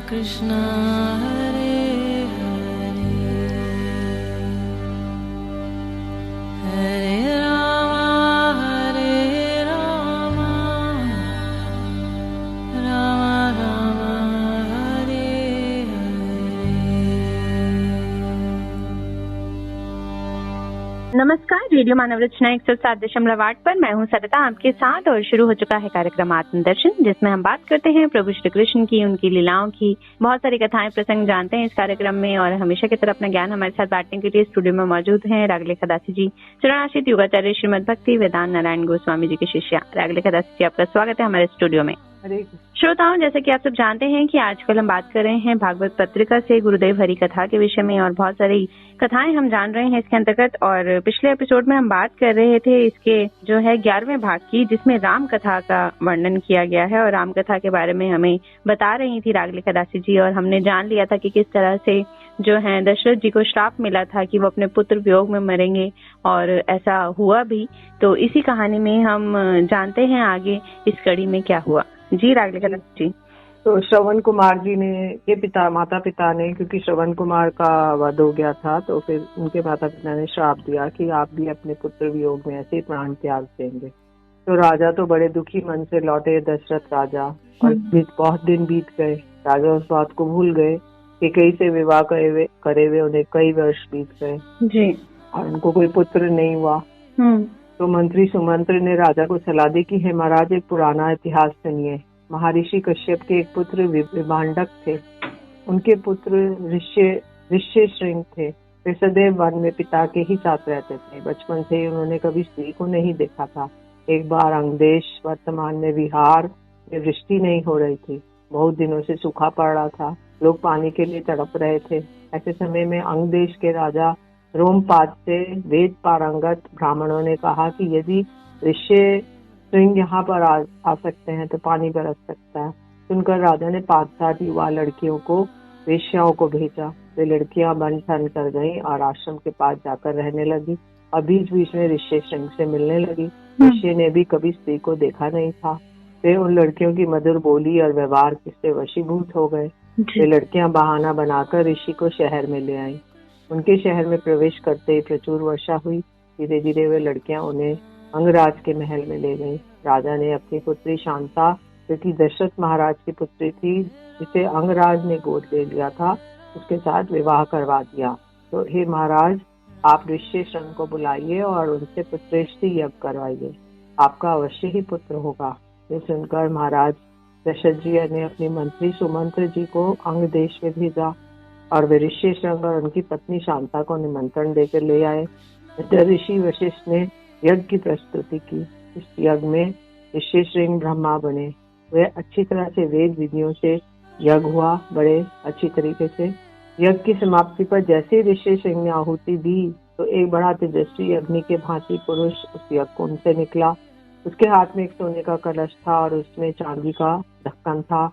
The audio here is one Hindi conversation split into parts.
कृष्णा हरे हरे हरे राम राम राम हरे हरे। नमस्कार, रेडियो मानव रचना 107.8 पर मैं हूं सरिता आपके साथ और शुरू हो चुका है कार्यक्रम आत्मदर्शन, जिसमें हम बात करते हैं प्रभु श्री कृष्ण की, उनकी लीलाओं की। बहुत सारी कथाएं प्रसंग जानते हैं इस कार्यक्रम में और हमेशा की तरह अपना ज्ञान हमारे साथ बांटने के लिए स्टूडियो में मौजूद हैं रागलेखा दासी जी, चरणाश्रित योगाचार्य श्रीमद भक्ति वेदांत नारायण गोस्वामी जी की शिष्या रागलेखा दासी जी। आपका स्वागत है हमारे स्टूडियो में। श्रोताओं, जैसे कि आप सब जानते हैं कि आजकल हम बात कर रहे हैं भागवत पत्रिका से गुरुदेव हरि कथा के विषय में और बहुत सारी कथाएं हम जान रहे हैं इसके अंतर्गत। और पिछले एपिसोड में हम बात कर रहे थे इसके जो है 11वें भाग की, जिसमें राम कथा का वर्णन किया गया है और राम कथा के बारे में हमें बता रही थी रागलेखा दासी जी। और हमने जान लिया था कि किस तरह से जो है दशरथ जी को श्राप मिला था कि वो अपने पुत्र वियोग में मरेंगे और ऐसा हुआ भी। तो इसी कहानी में हम जानते हैं आगे इस कड़ी में क्या हुआ। जी रागलेखा दासी जी। तो श्रवण कुमार जी ने के माता पिता ने, क्योंकि श्रवण कुमार का वध हो गया था, तो फिर उनके माता पिता ने श्राप दिया कि आप भी अपने पुत्र वियोग में ऐसे प्राण त्याग देंगे। तो राजा तो बड़े दुखी मन से लौटे, दशरथ राजा, और बहुत दिन बीत गए। राजा उस बात को भूल गए कि कई से विवाह करे हुए उन्हें कई वर्ष बीत गए जी, और उनको कोई पुत्र नहीं हुआ। तो मंत्री सुमंत्र ने राजा को सलाह दी कि हे महाराज, एक पुराना इतिहास सुनिए। महर्षि कश्यप के एक पुत्र विभांडक थे। उनके पुत्र ऋष्य श्रृंग थे। वे सदैव वन में पिता के ही साथ रहते थे। बचपन से ही उन्होंने कभी स्त्री को नहीं देखा था। एक बार अंगदेश, वर्तमान में बिहार में वृष्टि नहीं हो रही थी। बहुत दिनों से सूखा पड़ रहा था। लोग पानी के लिए तड़प रहे थे। ऐसे समय में अंगदेश के राजा रोमपाद से वेद पारंगत ब्राह्मणों ने कहा कि यदि ऋष्य श्रृंग यहाँ पर आ सकते हैं तो पानी बरस सकता है। सुनकर राजा ने 5-7 युवा लड़कियों को वेश्याओं को भेजा। वे लड़कियां बन ठन कर गईं और आश्रम के पास जाकर रहने लगी और बीच बीच में ऋष्य श्रृंग से मिलने लगी। ऋष्य ने भी कभी स्त्री को देखा नहीं था। वे उन लड़कियों की मधुर बोली और व्यवहार से वशीभूत हो गए। वे लड़कियां बहाना बनाकर ऋषि को शहर में ले आईं। उनके शहर में प्रवेश करते ही प्रचुर वर्षा हुई। धीरे धीरे वे लड़कियां उन्हें अंगराज के महल में ले गई। राजा ने अपनी पुत्री शांता, जो कि दशरथ महाराज की पुत्री थी, जिसे अंगराज ने गोद ले लिया था, उसके साथ विवाह करवा दिया। तो हे महाराज, आप ऋष्य श्रृंग को बुलाइए और उनसे पुत्रेष्टि यज्ञ करवाइए। आपका अवश्य ही पुत्र होगा। ये सुनकर महाराज दशरथ जी ने अपने मंत्री सुमंत्र जी को अंग देश में भेजा और वे ऋष्य श्रृंग और उनकी पत्नी शांता को निमंत्रण देकर ले आए। ऋषि वशिष्ठ ने यज्ञ की प्रस्तुति की। इस यज्ञ में ऋष्य श्रृंग ब्रह्मा बने। वे अच्छी तरह से वेद विधियों से यज्ञ हुआ, बड़े अच्छी तरीके से। यज्ञ की समाप्ति पर जैसे ऋष्य श्रृंग ने आहुति दी तो एक बड़ा तेजस्वी अग्नि के भांति पुरुष उस यज्ञ कुंड से निकला। उसके हाथ में एक सोने का कलश था और उसमें चांदी का ढक्कन था।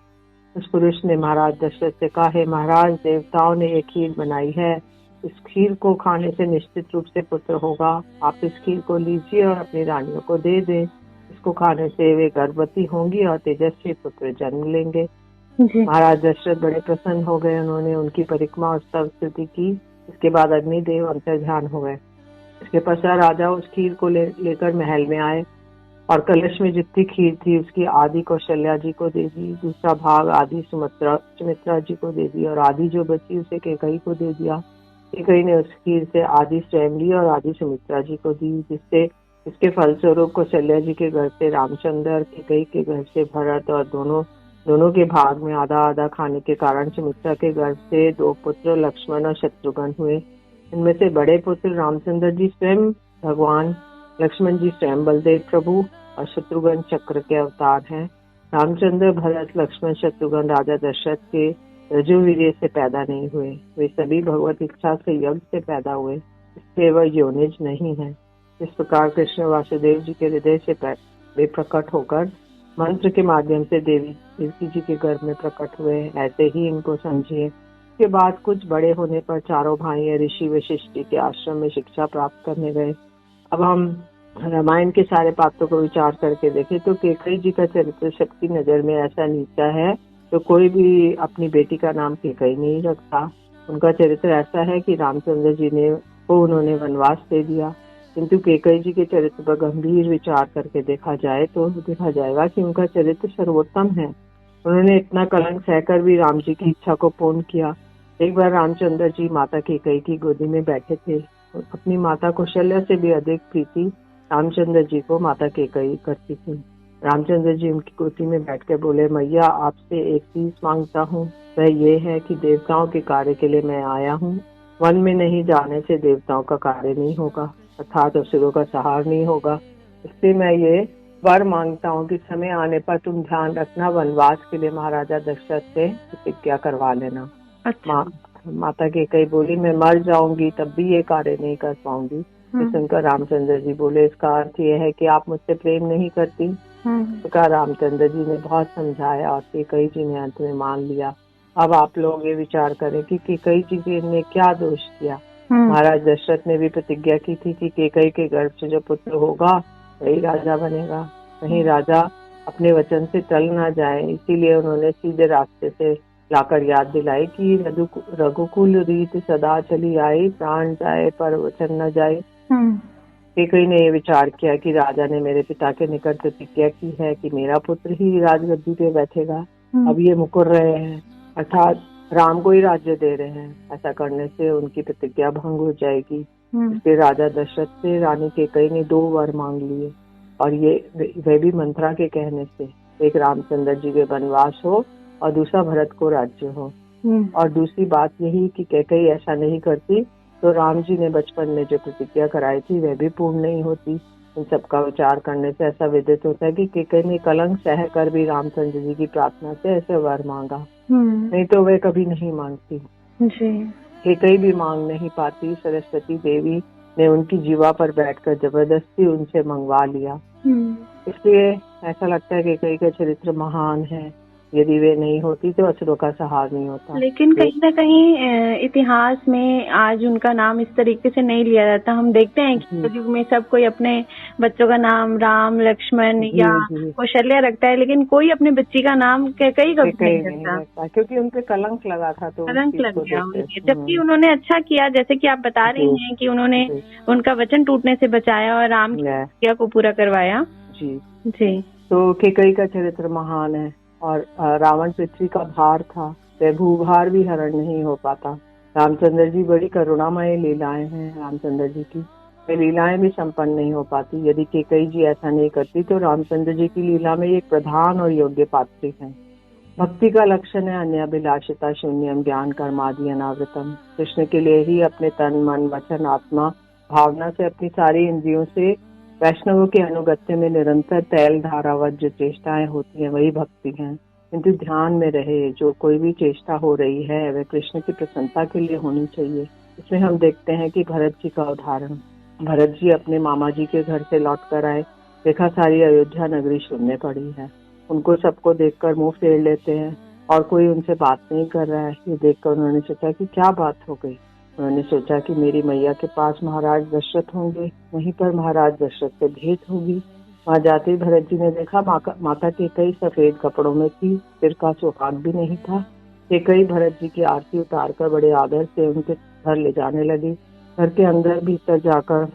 उस पुरुष ने महाराज दशरथ से कहा, हे महाराज, देवताओं ने एक खीर बनाई है। इस खीर को खाने से निश्चित रूप से पुत्र होगा। आप इस खीर को लीजिए और अपनी रानियों को दे दें। इसको खाने से वे गर्भवती होंगी और तेजस्वी पुत्र जन्म लेंगे। महाराज दशरथ बड़े प्रसन्न हो गए। उन्होंने उनकी परिक्रमा और स्तुति की। इसके बाद अग्निदेव अंतर्ध्यान हो गए। इसके पश्चात राजा उस खीर को लेकर महल में आए और कलश में जितनी खीर थी उसकी आधी कौशल्या जी को दे दी, दूसरा भाग आधी सुमित्रा जी को दे दी और आधी जो बची उसे कैकेयी को दे दिया। कैकेयी ने उस खीर से आधी स्वयं ली और आधी सुमित्रा जी को दी, जिससे इसके फलस्वरूप कौशल्या जी के घर से रामचंद्र, कैकेयी के घर से भरत और दोनों के भाग में आधा आधा खाने के कारण सुमित्रा के घर से 2 पुत्र लक्ष्मण और शत्रुघ्न हुए। इनमें से बड़े पुत्र रामचंद्र जी स्वयं भगवान, लक्ष्मण जी स्वयं बलदेव प्रभु और शत्रुघ्न चक्र के अवतार हैं। रामचंद्र, भरत, लक्ष्मण, शत्रुघ्न राजा दशरथ के रजोवीर्य से पैदा नहीं हुए। वे सभी भगवत इच्छा से यज्ञ से पैदा हुए, इसलिए वह योनिज नहीं है। इस प्रकार कृष्ण वासुदेव जी के हृदय से वे प्रकट होकर मंत्र के माध्यम से देवकी जी के गर्भ में प्रकट हुए। ऐसे ही इनको समझिए। इसके बाद कुछ बड़े होने पर चारों भाई ऋषि वशिष्ठ जी के आश्रम में शिक्षा प्राप्त करने गए। अब हम रामायण के सारे पात्रों को विचार करके देखें तो कैकेयी जी का चरित्र शक्ति नजर में ऐसा नीचा है तो कोई भी अपनी बेटी का नाम केकई नहीं रखता। उनका चरित्र ऐसा है कि रामचंद्र जी ने उन्होंने वनवास दे दिया, किंतु केकई जी के चरित्र पर गंभीर विचार करके देखा जाए तो देखा जाएगा कि उनका चरित्र सर्वोत्तम है। उन्होंने इतना कलंक सहकर भी राम जी की इच्छा को पूर्ण किया। एक बार रामचंद्र जी माता केकई की गोदी में बैठे थे। अपनी माता कौशल्या से भी अधिक प्रीति रामचंद्र जी को माता केकई करती थी। रामचंद्र जी उनकी गोदी में बैठकर बोले, मैया आपसे एक चीज मांगता हूँ, वह ये है कि देवताओं के कार्य के लिए मैं आया हूँ। वन में नहीं जाने से देवताओं का कार्य नहीं होगा, अर्थात असुरों का संहार नहीं होगा। इसलिए मैं ये वर मांगता हूँ कि समय आने पर तुम ध्यान रखना, वनवास के लिए महाराजा दशरथ से प्रतिज्ञा करवा लेना। अच्छा। माता केकई बोली, मैं मर जाऊंगी तब भी ये कार्य नहीं कर पाऊंगी। सुनकर रामचंद्र जी बोले, इसका अर्थ ये है कि आप मुझसे प्रेम नहीं करती। तो रामचंद्र जी ने बहुत समझाया और केकई जी ने अंत में मान लिया। अब आप लोग ये विचार करें कि केकई जी ने क्या दोष किया। महाराज दशरथ ने भी प्रतिज्ञा की थी कि केकई के गर्भ से जो पुत्र होगा वही राजा बनेगा। वहीं राजा अपने वचन से टल ना जाए, इसीलिए उन्होंने सीधे रास्ते से लाकर याद दिलाई कि रघुकुल रीत सदा चली आई, प्राण जाए पर वचन न जाए। केकई ने ये विचार किया कि राजा ने मेरे पिता के निकट प्रतिज्ञा की है कि मेरा पुत्र ही राजगद्दी पे बैठेगा। अब ये मुकर रहे हैं, अर्थात राम को ही राज्य दे रहे हैं। ऐसा करने से उनकी प्रतिज्ञा भंग हो जाएगी। इसलिए राजा दशरथ से रानी केकई ने 2 वर मांग लिए, और ये वे भी मंत्रा के कहने से। एक रामचंद्र जी के वनवास हो और दूसरा भरत को राज्य हो। और दूसरी बात यही कि केकई ऐसा नहीं करती तो राम जी ने बचपन में जो प्रतिज्ञा कराई थी वह भी पूर्ण नहीं होती। इन सबका विचार करने से ऐसा विदित होता है कि केकई ने कलंक सह कर भी रामचंद्र जी की प्रार्थना से ऐसे वर मांगा, नहीं तो वह कभी नहीं मांगती। केकई भी मांग नहीं पाती। सरस्वती देवी ने उनकी जीवा पर बैठकर जबरदस्ती उनसे मंगवा लिया। इसलिए ऐसा लगता है कि केकई का चरित्र महान है। यदि वे नहीं होती तो असुरों का संहार नहीं होता। लेकिन कहीं ना कहीं इतिहास में आज उनका नाम इस तरीके से नहीं लिया जाता। हम देखते हैं कि युग में सब कोई अपने बच्चों का नाम राम, लक्ष्मण या कौशल्या रखता है, लेकिन कोई अपने बच्ची का नाम केकई कभी नहीं रखता, क्योंकि उनपे कलंक लगा था। तो कलंक लग गया। जबकि उन्होंने अच्छा किया, जैसे कि आप बता रही हैं कि उन्होंने उनका वचन टूटने से बचाया और राम की प्रतिज्ञा को पूरा करवाया। जी। तो केकई का चरित्र महान है। और रावण पृथ्वी का भार था, वह भूभार भी हरण नहीं हो पाता। रामचंद्र जी बड़ी करुणामय लीलाएं हैं रामचंद्र जी की, वे लीलाएं भी संपन्न नहीं हो पाती। यदि केकई जी ऐसा नहीं करती तो रामचंद्र जी की लीला में एक प्रधान और योग्य पात्र है। भक्ति का लक्षण है अन्याभिलाषिता शून्यम ज्ञान कर्मादि अनावृतम। कृष्ण के लिए ही अपने तन मन वचन आत्मा भावना से अपनी सारी इंद्रियों से वैष्णवों के अनुगत्य में निरंतर तैल धारावत जो चेष्टाएं होती हैं वही भक्ति है। किंतु ध्यान में रहे, जो कोई भी चेष्टा हो रही है वह कृष्ण की प्रसन्नता के लिए होनी चाहिए। इसमें हम देखते हैं कि भरत जी का उदाहरण। भरत जी अपने मामा जी के घर से लौट कर आए, देखा सारी अयोध्या नगरी शून्य पड़ी है। उनको सबको देखकर मुंह फेर लेते हैं और कोई उनसे बात नहीं कर रहा है। ये देखकर उन्होंने सोचा कि क्या बात हो गई। उन्होंने सोचा कि मेरी मैया के पास महाराज दशरथ होंगे, वहीं पर महाराज दशरथ से भेंट होगी। वहाँ जाते ही भरत जी ने देखा माता केकई सफेद कपड़ों में थी, सिर का सुहाग भी नहीं था। केकई भरत जी की आरती उतारकर बड़े आदर से उनके घर ले जाने लगी। घर के अंदर भीतर जाकर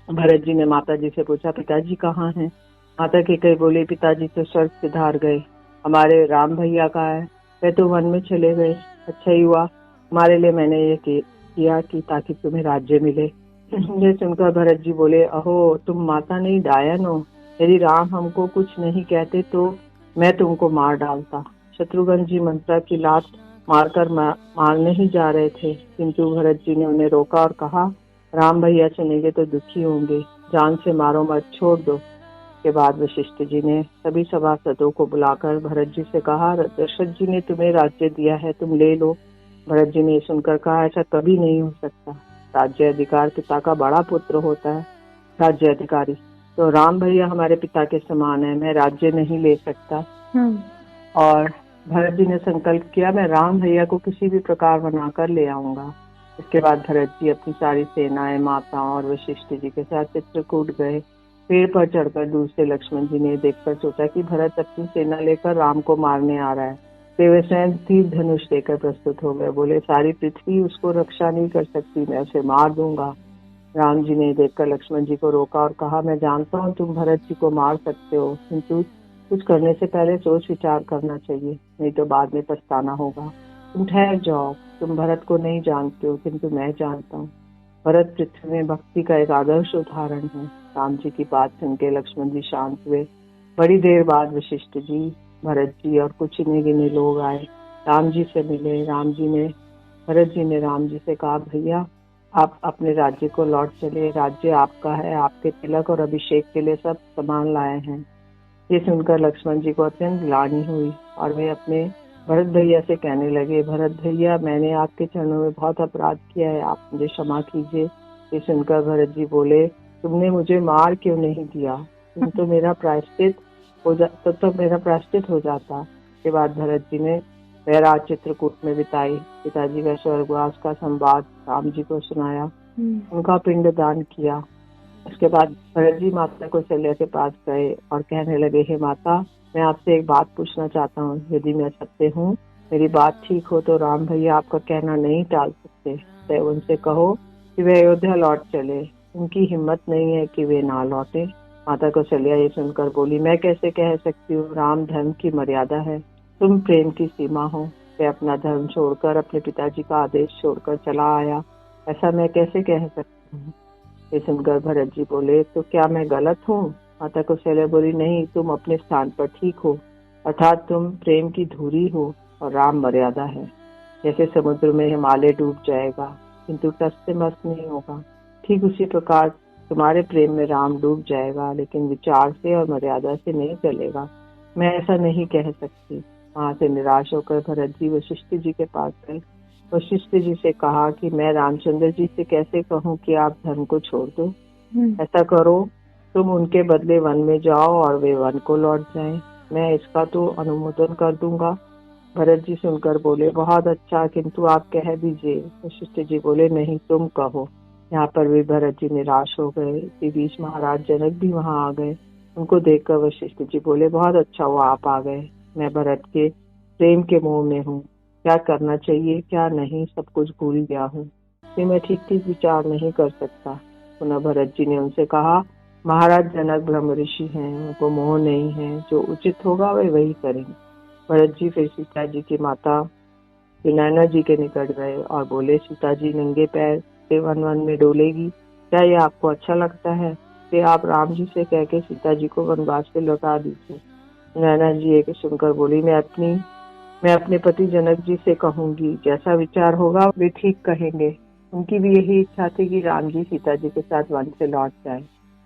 भरत जी ने माता जी से पूछा, पिताजी कहाँ हैं? माता केकई बोली, पिताजी तो स्वर्ग सिधार गए। हमारे राम भैया कहाँ है? वे तो वन में चले गए। अच्छा ही हुआ, हमारे लिए मैंने ये किया कि ताकि तुम्हें राज्य मिले। ये सुनकर भरत जी बोले, अहो तुम माता नहीं डायन हो। यदि राम हमको कुछ नहीं कहते तो मैं तुमको मार डालता। शत्रुघ्न जी मंत्रा की लात मारकर मारने ही जा रहे थे, किंतु भरत जी ने उन्हें रोका और कहा, राम भैया सुनेंगे तो दुखी होंगे, जान से मारो मत, छोड़ दो। के बाद वशिष्ठ जी ने सभी सभासदों को बुलाकर भरत जी से कहा, दशरथ जी ने तुम्हें राज्य दिया है, तुम ले लो। भरत जी ने सुनकर कहा, ऐसा कभी नहीं हो सकता। राज्य अधिकार पिता का बड़ा पुत्र होता है, राज्य अधिकारी। तो राम भैया हमारे पिता के समान है, मैं राज्य नहीं ले सकता। और भरत जी ने संकल्प किया, मैं राम भैया को किसी भी प्रकार बनाकर ले आऊंगा। इसके बाद भरत जी अपनी सारी सेनाएं, माताओं और वशिष्ठ जी के साथ चित्रकूट गए। पेड़ पर चढ़कर दूर से लक्ष्मण जी ने देखकर सोचा कि भरत अपनी सेना लेकर राम को मारने आ रहा है। तो वे स्वयं तीर धनुष लेकर प्रस्तुत हो गए। बोले सारी पृथ्वी उसको रक्षा नहीं कर सकती, मैं उसे मार दूंगा। राम जी ने देखकर लक्ष्मण जी को रोका और कहा, मैं जानता हूँ तुम भरत जी को मार सकते हो, किंतु कुछ करने से पहले सोच विचार करना चाहिए, नहीं तो बाद में पछताना होगा। तुम ठहर जाओ, तुम भरत को नहीं जानते हो, किंतु मैं जानता हूँ। भरत पृथ्वी में भक्ति का एक आदर्श उदाहरण है। राम जी की बात सुन के लक्ष्मण जी शांत हुए। बड़ी देर बाद वशिष्ठ जी, भरत जी और कुछ गिने गिने लोग आए, राम जी से मिले। भरत जी ने राम जी से कहा, भैया आप अपने राज्य को लौट चले, राज्य आपका है, आपके तिलक और अभिषेक के लिए सब सामान लाए हैं। ये सुनकर लक्ष्मण जी को अत्यंत ग्लानि हुई और वे अपने भरत भैया से कहने लगे, भरत भैया मैंने आपके चरणों में बहुत अपराध किया है, आप मुझे क्षमा कीजिए। ये सुनकर भरत जी बोले, तुमने मुझे मार क्यों नहीं दिया, तो मेरा प्रायश्चित हो जाता। इसके बाद भरत जी ने वह रात चित्रकूट में बिताई। पिताजी का स्वर्गवास का संवाद राम जी को सुनाया, उनका पिंड दान किया। उसके बाद भरत जी माता कौशल्या के पास गए और कहने लगे, हे माता, मैं आपसे एक बात पूछना चाहता हूँ, यदि मैं सत्य हूँ, मेरी बात ठीक हो तो राम भैया आपका कहना नहीं टाल सकते। तो उनसे कहो कि वे अयोध्या लौट चले, उनकी हिम्मत नहीं है कि वे ना लौटे। माता कौशल्या ये सुनकर बोली, मैं कैसे कह सकती हूँ, राम धर्म की मर्यादा है, तुम प्रेम की सीमा हो। वे अपना धर्म छोड़कर, अपने पिताजी का आदेश छोड़कर चला आया, ऐसा मैं कैसे कह सकती हूँ। ये सुनकर भरत जी बोले, तो क्या मैं गलत हूँ। माता कौशल्या बोली, नहीं, तुम अपने स्थान पर ठीक हो, अर्थात तुम प्रेम की धुरी हो और राम मर्यादा है। जैसे समुद्र में हिमालय डूब जाएगा किंतु टस से मस्त नहीं होगा, ठीक उसी प्रकार तुम्हारे प्रेम में राम डूब जाएगा, लेकिन विचार से और मर्यादा से नहीं चलेगा। मैं ऐसा नहीं कह सकती। वहां से निराश होकर भरत जी वशिष्ठ जी के पास गए। वशिष्ठ जी से कहा कि मैं रामचंद्र जी से कैसे कहूँ कि आप धर्म को छोड़ दो। ऐसा करो, तुम उनके बदले वन में जाओ और वे वन को लौट जाएं, मैं इसका तो अनुमोदन कर दूंगा। भरत जी सुनकर बोले, बहुत अच्छा, किंतु आप कह दीजिए। वशिष्ठ जी बोले, नहीं, तुम कहो। यहाँ पर भी भरत जी निराश हो गए। इसी बीच महाराज जनक भी वहाँ आ गए। उनको देखकर वशिष्ठ जी बोले, बहुत अच्छा हुआ आप आ गए, मैं भरत के प्रेम के मोह में हूँ, क्या करना चाहिए क्या नहीं सब कुछ भूल गया हूँ, इसलिए मैं ठीक ठीक विचार नहीं कर सकता। पुनः भरत जी ने उनसे कहा, महाराज जनक ब्रह्म ऋषि हैं, उनको मोह नहीं है, जो उचित होगा वे वही करेंगे। भरत जी फिर सीता जी की माता सुनैना जी के निकट गए और बोले, सीता जी नंगे पैर से वन वन में डोलेगी, क्या ये आपको अच्छा लगता है? कि आप राम जी से कह के सीता जी को वनवास से लौटा दीजिए। नैना जी एक सुनकर बोली, मैं अपने पति जनक जी से कहूंगी, जैसा विचार होगा वे ठीक कहेंगे। उनकी भी यही इच्छा थी कि राम जी सीता जी के साथ वन से लौट जाए।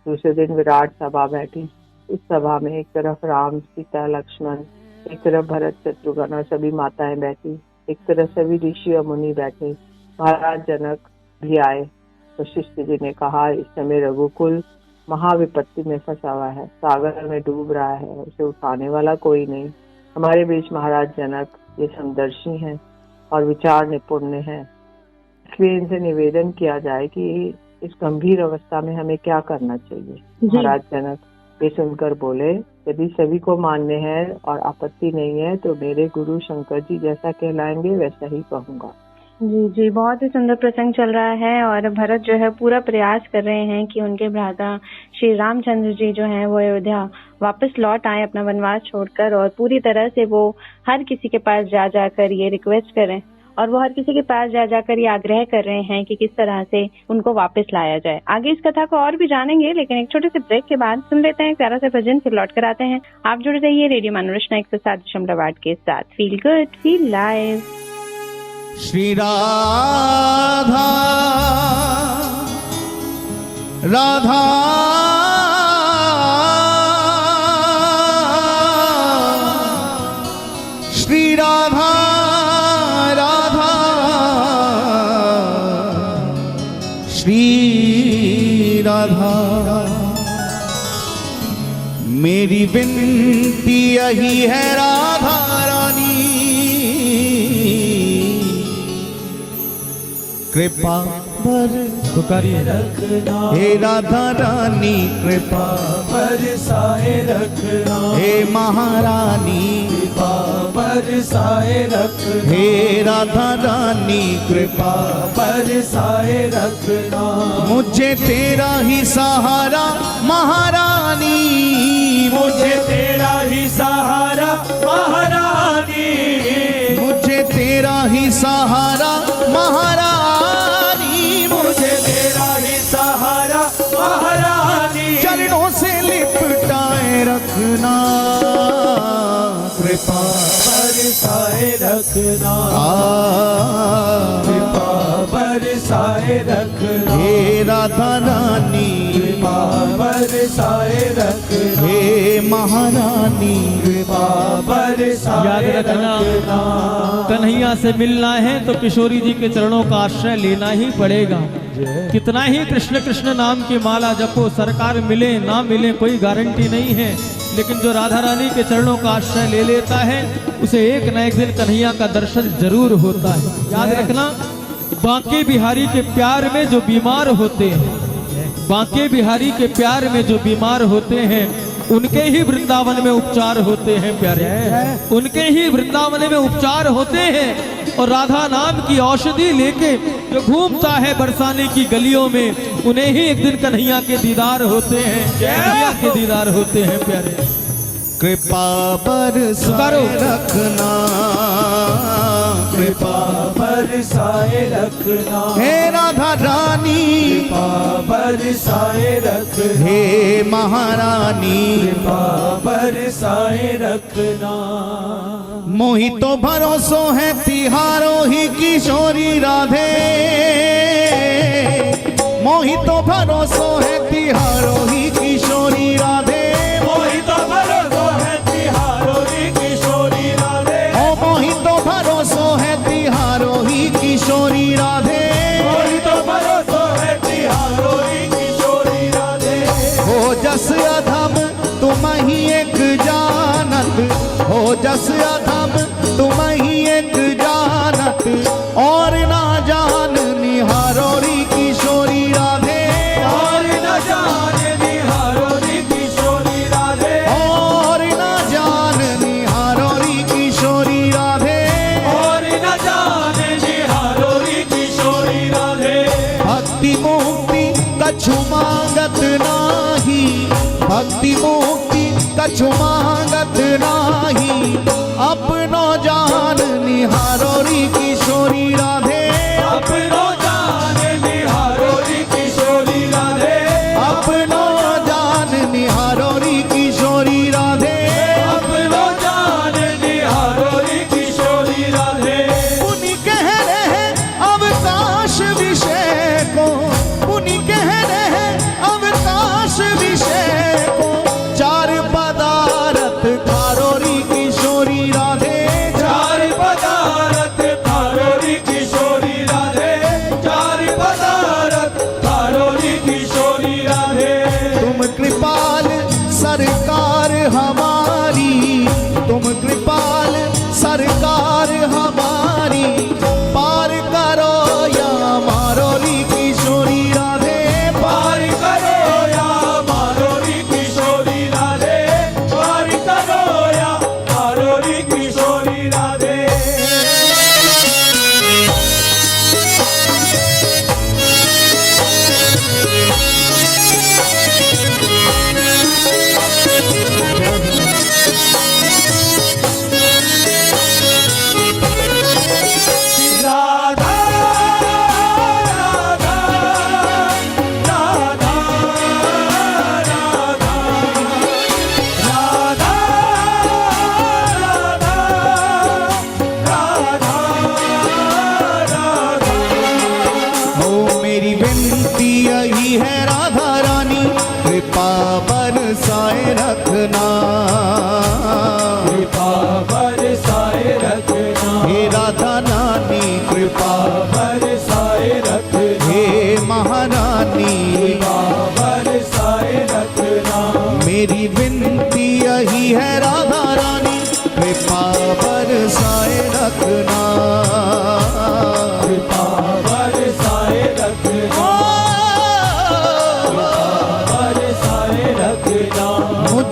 दूसरे दिन विराट सभा बैठी। उस सभा में एक तरफ राम, सीता, लक्ष्मण, एक तरफ भरत, शत्रुघ्न और सभी माताएं बैठी, एक तरफ सभी ऋषि और मुनि बैठे। महाराज जनक भी आए। वशिष्ठ जी ने कहा, इस समय रघुकुल महाविपत्ति में फंसा हुआ है, सागर में डूब रहा है, उसे उठाने वाला कोई नहीं। हमारे बीच महाराज जनक ये समदर्शी हैं और विचार निपुण हैं, इसलिए इनसे निवेदन किया जाए कि इस गंभीर अवस्था में हमें क्या करना चाहिए। महाराज जनक ये सुनकर बोले, यदि सभी को मान्य है और आपत्ति नहीं है तो मेरे गुरु शंकर जी जैसा कहलाएंगे वैसा ही कहूँगा। जी जी, बहुत ही सुंदर प्रसंग चल रहा है और भरत जो है पूरा प्रयास कर रहे हैं कि उनके भ्राता श्री रामचंद्र जी जो हैं वो अयोध्या वापस लौट आए अपना वनवास छोड़कर, और पूरी तरह से वो हर किसी के पास जा जाकर ये रिक्वेस्ट करें और वो हर किसी के पास जा जाकर ये आग्रह कर रहे हैं कि किस तरह से उनको वापस लाया जाए। आगे इस कथा को और भी जानेंगे, लेकिन एक छोटे से ब्रेक के बाद सुन लेते हैं प्यारा सा भजन, फिर लौट कर आते हैं। आप जुड़े रहिए रेडियो मनोरचना 107.8 के साथ। Feel good, feel live. Shri Radha Radha Shri Radha Radha Shri Radha, मेरी विनती यही है राधा रानी, कृपा भर पुकारिए। हे राधा रानी कृपा बरसाए रखना, हे महारानी कृपा बरसाए रखना, हे राधा रानी कृपा बरसाए रखना। मुझे तेरा ही सहारा महारानी, मुझे तेरा ही सहारा महारानी, मुझे तेरा ही सहारा महारानी, मुझे तेरा ही सहारा महारानी। चरणों से लिपटाए रखना कृपा बरसाए रखना, कृपा बरसाए रखना, हे राधा रानी कृपा बरसाए रखना, हे महारानी कृपा बरसाए याद रखना, कन्हैया से मिलना है तो किशोरी जी के चरणों का आश्रय लेना ही पड़ेगा। कितना ही कृष्ण कृष्ण नाम की माला जपो, सरकार मिले ना मिले कोई गारंटी नहीं है, लेकिन जो राधा रानी के चरणों का आश्रय ले लेता है उसे एक न एक दिन कन्हैया का दर्शन जरूर होता है। याद रखना, बांके बिहारी के प्यार में जो बीमार होते हैं, बांके बिहारी के प्यार में जो बीमार होते हैं, उनके ही वृंदावन में उपचार होते हैं प्यारे, उनके ही वृंदावन में उपचार होते हैं। और राधा नाम की औषधि लेके जो घूमता है बरसाने की गलियों में, उन्हें ही एक दिन कन्हैया के दीदार होते हैं, कन्हैया के दीदार होते हैं प्यारे। कृपा बरसाए रखना, कृपा बरसाए रखना, हे राधा रानी कृपा बरसाए रखना, हे महारानी कृपा बरसाए रखना। मोहि तो भरोसो है तिहारो ही किशोरी राधे, मोहि तो भरोसो है तिहारो ही किशोरी राधे, मोहि तो भरोसो है तिहारो ही किशोरी राधे, ओ मोहि तो भरोसो है तिहारो ही किशोरी राधे, मोहि तो भरोसो है तिहारो ही किशोरी राधे। हो जस अधम तुम ही एक जानत, हो जस अधम तुम ही एक जानत, और ना जान निहारो री किशोरी राधे, और न जाने निहारो री किशोरी राधे, और ना जान निहारो री किशोरी राधे, और न जाने निहारो री किशोरी राधे। भक्ति मुक्ति कछु मांगत नाही, भक्ति मुक्ति कछु मांगत नाही, अपनो जान निहारो री किशोरी राधे, अपनो जाने निहारो री किशोरी राधे, अपनो जान निहारो री किशोरी राधे, अपनो जाने निहारो री किशोरी राधे। पुनि कह रहे अवकाश विषय को, पुनि कह रहे अवकाश विषय को, चार पदार्थ खारो री किशोरी राधे, चार पदार्थ खारो री किशोरी राधे, चार पदार्थ खारो री किशोरी राधे। तुम कृपाल सरकार हमारी, तुम कृपाल सरकार हमारी, पार करो या मारो री किशोरी राधे, पार करो या मारो री किशोरी राधे, पार करो या मारो री किशोरी राधे। राधा राधा राधा राधा राधा राधा राधा। ओ मेरी विनती यही है राधा रानी, कृपा बरसाए रखना, कृपा बरसाए रखना, हे राधा रानी कृपा, बरसाए रखना, हे महारानी कृपा बरसाए रखना। मेरी विनती यही है राधा रानी, कृपा बरसाए रखना, कृपा बरसाए रखना, ओ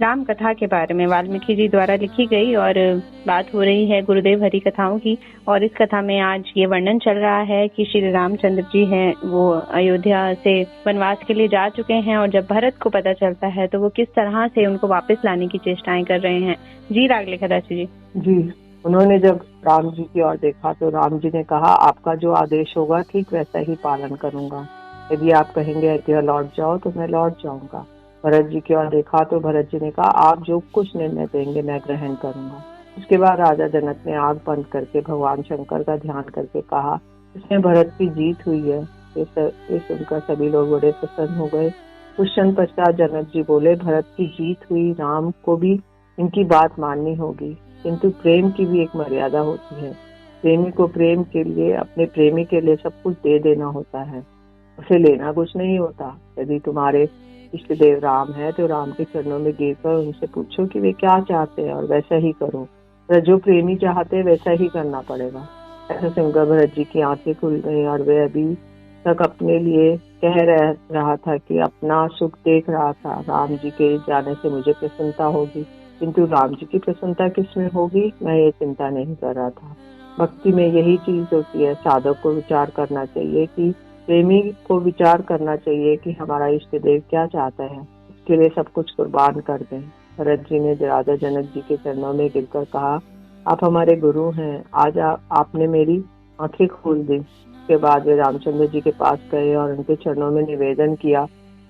राम कथा के बारे में वाल्मीकि जी द्वारा लिखी गई और बात हो रही है गुरुदेव हरि कथाओं की। और इस कथा में आज ये वर्णन चल रहा है कि श्री रामचंद्र जी हैं वो अयोध्या से वनवास के लिए जा चुके हैं और जब भरत को पता चलता है तो वो किस तरह से उनको वापस लाने की चेष्टाएं कर रहे हैं। जी रागलेखा दासी जी। जी, उन्होंने जब राम जी की ओर देखा तो राम जी ने कहा, आपका जो आदेश होगा ठीक वैसा ही पालन करूंगा। यदि आप कहेंगे अयोध्या लौट जाओ तो मैं लौट जाऊंगा। भरत जी की ओर देखा तो भरत जी ने कहा, आप जो कुछ निर्णय देंगे मैं ग्रहण करूंगा। उसके बाद राजा जनक ने आंख बंद करके भगवान शंकर का ध्यान करके कहा, इसमें भरत की जीत हुई है। ये सुनकर सभी लोग बड़े प्रसन्न हो गए। कुछ क्षण पश्चात जनक जी बोले, भरत की जीत हुई, राम को भी इनकी बात माननी होगी, किंतु प्रेम की भी एक मर्यादा होती है। प्रेमी को प्रेम के लिए अपने प्रेमी के लिए सब कुछ दे देना होता है, उसे लेना कुछ नहीं होता। यदि तुम्हारे इष्ट देव राम है तो राम के चरणों में गिरकर उनसे पूछो कि वे क्या चाहते हैं और वैसा ही करो। तो जो प्रेमी चाहते हैं वैसा ही करना पड़ेगा। ऐसा सुनकर भरत जी की आंखें खुल गई और वे अभी तक अपने लिए कह रहा था कि अपना सुख देख रहा था, राम जी के जाने से मुझे प्रसन्नता होगी, किंतु राम जी की प्रसन्नता किसमें होगी मैं ये चिंता नहीं कर रहा था। भक्ति में यही चीज होती है, साधक को विचार करना चाहिए कि प्रेमी को विचार करना चाहिए कि हमारा इष्ट देव क्या चाहता है, उसके लिए सब कुछ कुर्बान कर दें। भरत जी ने राजा जनक जी के चरणों में गिरकर कहा, आप हमारे गुरु हैं, आज आपने मेरी आंखें खोल दी। उसके बाद वे रामचंद्र जी के पास गए और उनके चरणों में निवेदन किया,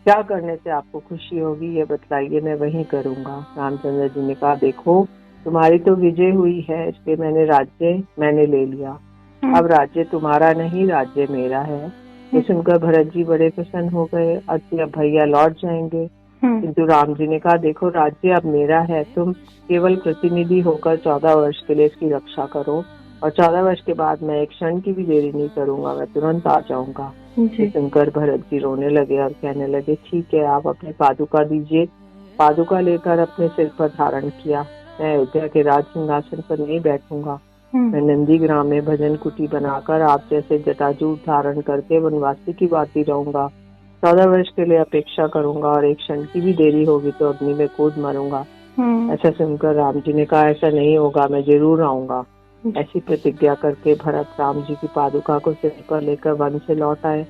क्या करने से आपको खुशी होगी ये बतलाइए, मैं वही करूंगा। रामचंद्र जी ने कहा, देखो तुम्हारी तो विजय हुई है, इसलिए राज्य मैंने ले लिया, अब राज्य तुम्हारा नहीं राज्य मेरा है। ये सुनकर भरत जी बड़े प्रसन्न हो गए। अब भैया लौट जाएंगे, किंतु राम जी ने कहा, देखो राज्य अब मेरा है, तुम केवल प्रतिनिधि होकर 14 वर्ष के लिए इसकी रक्षा करो और 14 वर्ष के बाद मैं एक क्षण की भी देरी नहीं करूंगा, मैं तुरंत आ जाऊंगा। सुनकर भरत जी रोने लगे और कहने लगे, ठीक है आप अपनी पादुका दीजिए। पादुका लेकर अपने सिर पर धारण किया। मैं अयोध्या के राज सिंहासन पर नहीं बैठूंगा, मैं नंदीग्राम में भजन कुटी बनाकर आप जैसे जटाजूट धारण करके वनवासी की बात ही रहूंगा। 14 वर्ष के लिए अपेक्षा करूंगा और एक क्षण की भी देरी होगी तो अग्नि में कूद मरूंगा। ऐसा सुनकर राम जी ने कहा, ऐसा नहीं होगा, मैं जरूर आऊंगा। ऐसी प्रतिज्ञा करके भरत राम जी की पादुका को सिर पर लेकर वन से लौट आए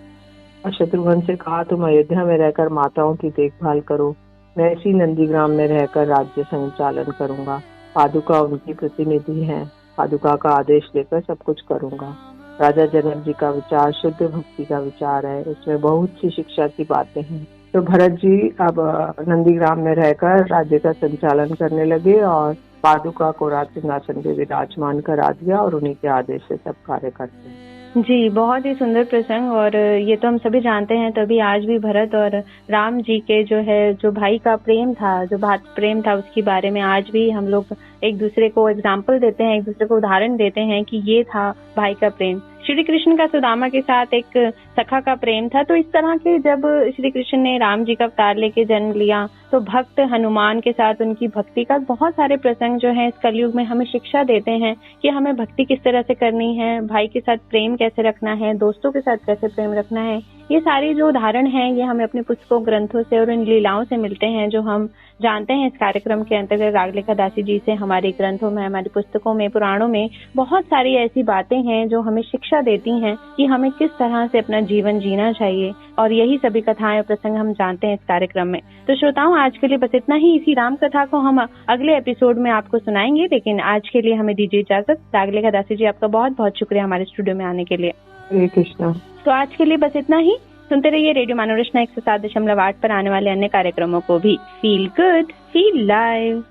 और शत्रुघ्न से कहा, तुम अयोध्या में रहकर माताओं की देखभाल करो, मैं इसी नंदीग्राम में रहकर राज्य संचालन करूंगा। पादुका उनकी प्रतिनिधि है, पादुका का आदेश लेकर सब कुछ करूंगा। राजा जनक जी का विचार शुद्ध भक्ति का विचार है, उसमें बहुत सी शिक्षा की बातें हैं। तो भरत जी अब नंदीग्राम में रहकर राज्य का संचालन करने लगे और पादुका को राज सिंहासन पे विराजमान करा दिया और उन्हीं के आदेश से सब कार्य करते हैं। जी, बहुत ही सुंदर प्रसंग। और ये तो हम सभी जानते हैं, तभी आज भी भरत और राम जी के जो भाई का प्रेम था, जो भातृ प्रेम था, उसके बारे में आज भी हम लोग एक दूसरे को एग्जाम्पल देते हैं, एक दूसरे को उदाहरण देते हैं कि ये था भाई का प्रेम। श्री कृष्ण का सुदामा के साथ एक सखा का प्रेम था। तो इस तरह के जब श्री कृष्ण ने राम जी का अवतार लेके जन्म लिया तो भक्त हनुमान के साथ उनकी भक्ति का बहुत सारे प्रसंग जो है इस कलयुग में हमें शिक्षा देते हैं कि हमें भक्ति किस तरह से करनी है, भाई के साथ प्रेम कैसे रखना है, दोस्तों के साथ कैसे प्रेम रखना है। ये सारी जो उदाहरण हैं ये हमें अपने पुस्तकों, ग्रंथों से और इन लीलाओं से मिलते हैं जो हम जानते हैं। इस कार्यक्रम के अंतर्गत रागलेखा दासी जी से हमारे ग्रंथों में, हमारी पुस्तकों में, पुराणों में बहुत सारी ऐसी बातें हैं जो हमें शिक्षा देती हैं कि हमें किस तरह से अपना जीवन जीना चाहिए। और यही सभी कथाएं और प्रसंग हम जानते हैं इस कार्यक्रम में। तो श्रोताओं, आज के लिए बस इतना ही। इसी राम कथा को हम अगले एपिसोड में आपको सुनाएंगे, लेकिन आज के लिए हमें दीजिए इजाजत। रागलेखा दासी जी, आपका बहुत बहुत शुक्रिया हमारे स्टूडियो में आने के लिए। हरे कृष्णा। तो आज के लिए बस इतना ही। सुनते रहिए रेडियो मानव रचना 107.8 पर आने वाले अन्य कार्यक्रमों को भी। Feel good, feel live.